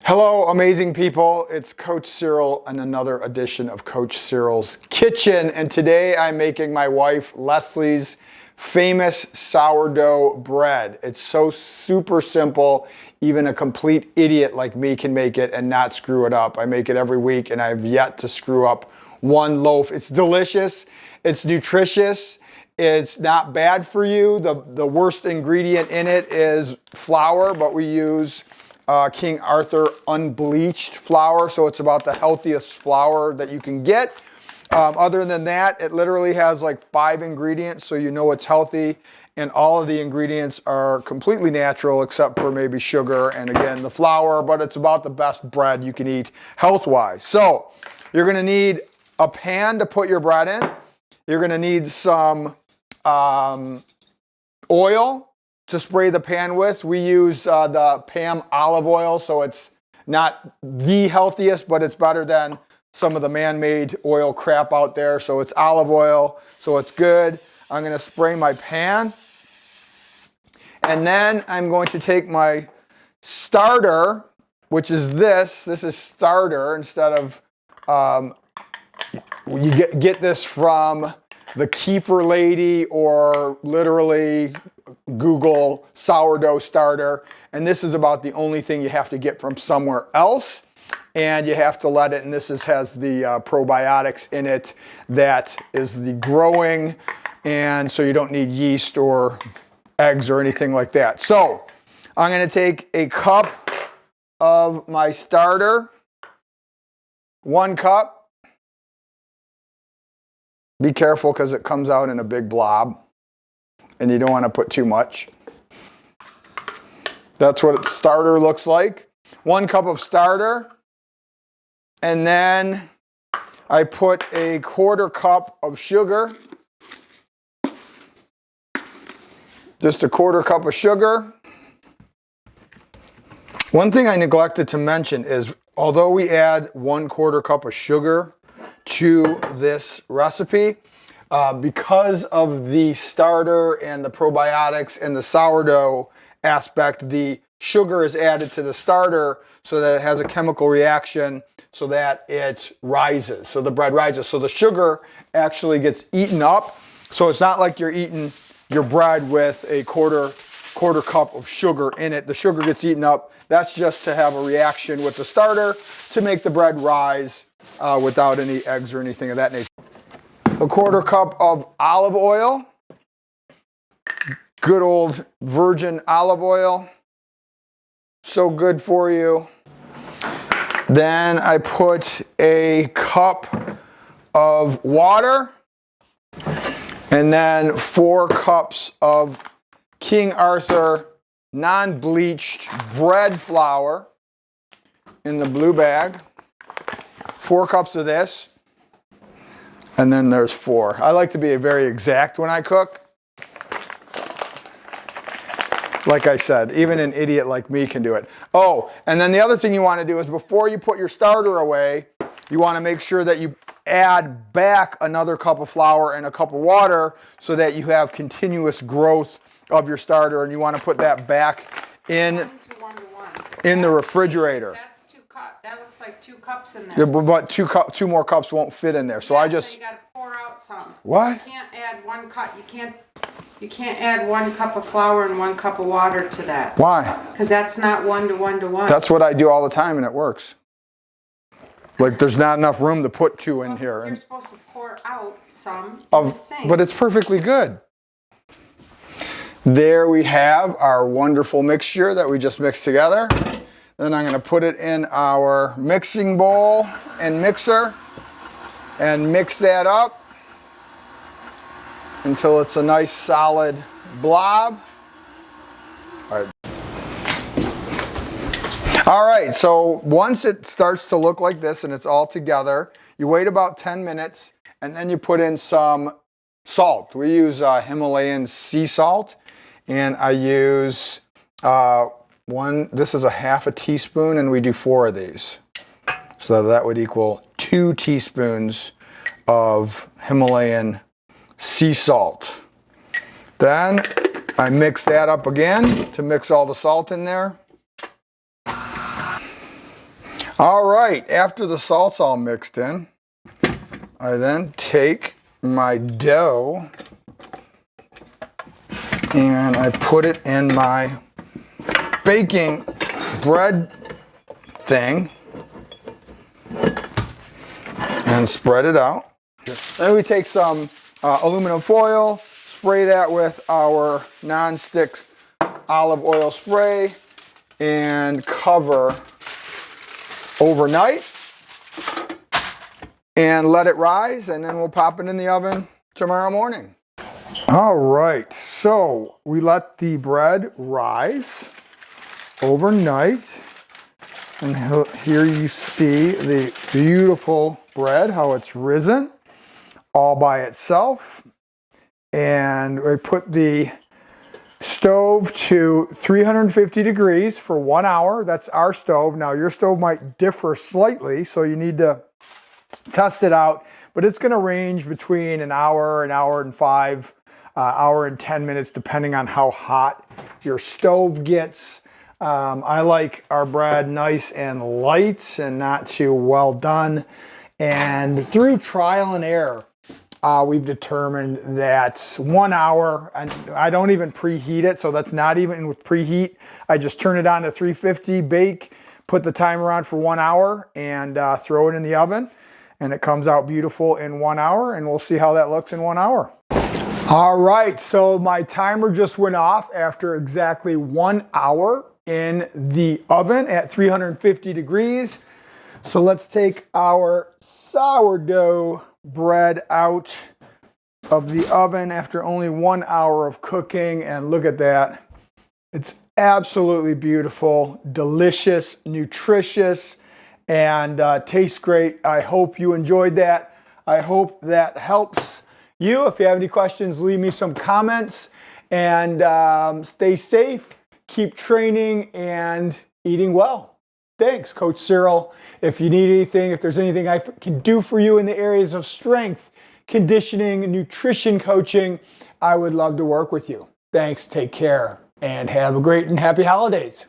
Hello, amazing people. It's Coach Cyril and another edition of Coach Cyril's Kitchen. And today I'm making my wife Leslie's famous sourdough bread. It's so super simple. Even a complete idiot like me can make it and not screw it up. I make it every week and I've yet to screw up one loaf. It's delicious. It's nutritious. It's not bad for you. The worst ingredient in it is flour, but we use King Arthur unbleached flour, so it's about the healthiest flour that you can get. Other than that, it literally has like 5 ingredients, so you know it's healthy, and all of the ingredients are completely natural except for maybe sugar and again the flour, but it's about the best bread you can eat health-wise. So you're going to need a pan to put your bread in. You're going to need some oil to spray the pan with. We use the Pam olive oil, so it's not the healthiest, but it's better than some of the man-made oil crap out there. So it's olive oil, so it's good. I'm gonna spray my pan. And then I'm going to take my starter, which is this is starter instead of, you get this from the Kefir Lady or literally Google sourdough starter, and this is about the only thing you have to get from somewhere else, and you have to let it, and this has the probiotics in it that is the growing, and so you don't need yeast or eggs or anything like that. So I'm going to take a cup of my starter, 1 cup. Be careful because it comes out in a big blob and you don't want to put too much. That's what its starter looks like. 1 cup of starter. And then I put a 1/4 cup of sugar. Just a 1/4 cup of sugar. One thing I neglected to mention is although we add 1/4 cup of sugar to this recipe, because of the starter and the probiotics and the sourdough aspect, the sugar is added to the starter so that it has a chemical reaction so that it rises, so the bread rises. So the sugar actually gets eaten up. So it's not like you're eating your bread with a quarter cup of sugar in it. The sugar gets eaten up. That's just to have a reaction with the starter to make the bread rise without any eggs or anything of that nature. A 1/4 cup of olive oil, good old virgin olive oil, so good for you. Then I put a cup of water, and then 4 cups of King Arthur non-bleached bread flour in the blue bag. 4 cups of this. And then there's 4. I like to be very exact when I cook. Like I said, even an idiot like me can do it. Oh, and then the other thing you want to do is before you put your starter away, you want to make sure that you add back another cup of flour and a cup of water so that you have continuous growth of your starter, and you want to put that back in the refrigerator. That's 2 cups. That looks like 2 cups in there. Yeah, but 2 more cups won't fit in there. So yeah, I just. So you got to pour out some. What? You can't add 1 cup. You can't add 1 cup of flour and 1 cup of water to that. Why? Because that's not 1 to 1 to 1. That's what I do all the time, and it works. Like there's not enough room to put 2 in here. You're supposed to pour out some in the sink. But it's perfectly good. There we have our wonderful mixture that we just mixed together. Then I'm going to put it in our mixing bowl and mixer and mix that up until it's a nice solid blob. All right, so once it starts to look like this and it's all together, you wait about 10 minutes and then you put in some salt. We use Himalayan sea salt. And I use this is a 1/2 teaspoon, and we do 4 of these. So that would equal 2 teaspoons of Himalayan sea salt. Then I mix that up again to mix all the salt in there. All right, after the salt's all mixed in, I then take my dough and I put it in my baking bread thing and spread it out. Then we take some aluminum foil, spray that with our non-stick olive oil spray, and cover overnight and let it rise, and then we'll pop it in the oven tomorrow morning. All right, so we let the bread rise overnight, and here you see the beautiful bread, how it's risen all by itself. And we put the stove to 350 degrees for 1 hour. That's our stove. Now your stove might differ slightly, so you need to test it out, but it's going to range between an hour and 5, hour and 10 minutes, depending on how hot your stove gets. I like our bread nice and light and not too well done. And through trial and error, we've determined that 1 hour, and I don't even preheat it, so that's not even with preheat. I just turn it on to 350, bake, put the timer on for 1 hour, and throw it in the oven. And it comes out beautiful in 1 hour, and we'll see how that looks in 1 hour. All right, so my timer just went off after exactly 1 hour in the oven at 350 degrees. So let's take our sourdough bread out of the oven after only 1 hour of cooking, and look at that. It's absolutely beautiful, delicious, nutritious, and tastes great. I hope you enjoyed that. I hope that helps you. If you have any questions, leave me some comments, and stay safe, keep training and eating well. Thanks, Coach Cyril. If you need anything, if there's anything I can do for you in the areas of strength, conditioning, nutrition coaching, I would love to work with you. Thanks, take care, and have a great and happy holidays.